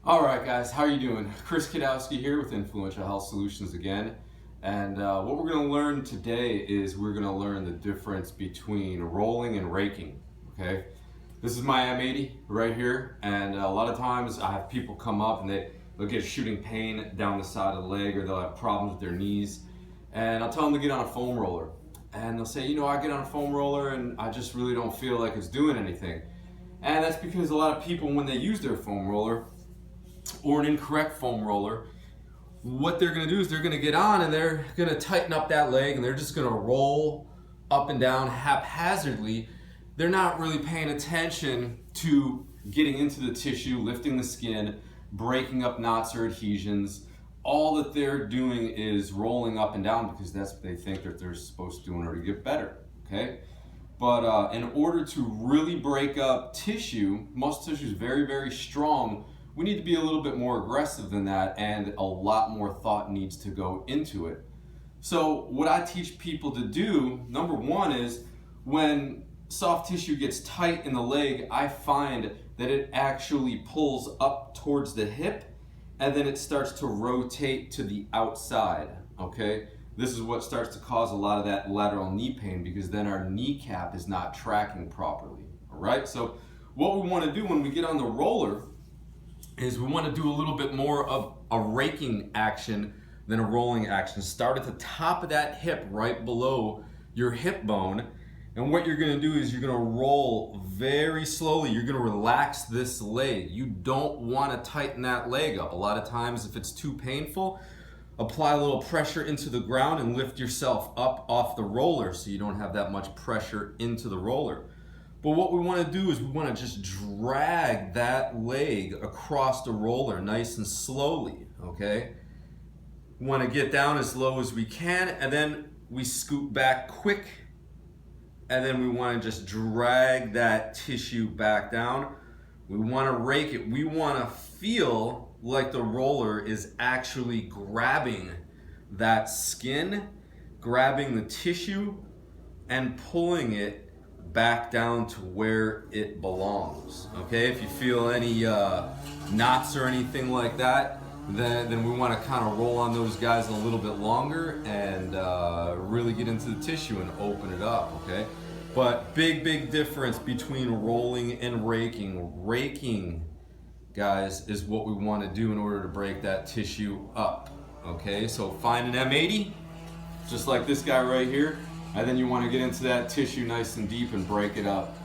All right, guys, how are you doing? Chris Kidowski here with Influential Health Solutions again. And what we're going to learn today is we're going to learn the difference between rolling and raking, okay? This is my M80 right here, and a lot of times I have people come up and they'll get shooting pain down the side of the leg, or they'll have problems with their knees. And I'll tell them to get on a foam roller. And they'll say, I get on a foam roller and I just really don't feel like it's doing anything. And that's because a lot of people, when they use their foam roller, or an incorrect foam roller, what they're going to do is they're going to get on and they're going to tighten up that leg and they're just going to roll up and down haphazardly. They're not really paying attention to getting into the tissue, lifting the skin, breaking up knots or adhesions. All that they're doing is rolling up and down because that's what they think that they're supposed to do in order to get better, okay? But in order to really break up tissue, muscle tissue is very, very strong. We need to be a little bit more aggressive than that, and a lot more thought needs to go into it. So what I teach people to do, number one, is when soft tissue gets tight in the leg, I find that it actually pulls up towards the hip and then it starts to rotate to the outside, okay? This is what starts to cause a lot of that lateral knee pain because then our kneecap is not tracking properly, all right? So what we want to do when we get on the roller is we want to do a little bit more of a raking action than a rolling action. Start at the top of that hip, right below your hip bone. And what you're going to do is you're going to roll very slowly. You're going to relax this leg. You don't want to tighten that leg up. A lot of times, if it's too painful, apply a little pressure into the ground and lift yourself up off the roller so you don't have that much pressure into the roller. But what we want to do is we want to just drag that leg across the roller nice and slowly, okay? We want to get down as low as we can, and then we scoot back quick, and then we want to just drag that tissue back down. We want to rake it. We want to feel like the roller is actually grabbing that skin, grabbing the tissue, and pulling it back down to where it belongs, okay? If you feel any knots or anything like that, then we want to kind of roll on those guys a little bit longer and really get into the tissue and open it up, okay? But big difference between rolling and raking. Raking, guys, is what we want to do in order to break that tissue up, okay? So find an M80, just like this guy right here, and then you want to get into that tissue nice and deep and break it up.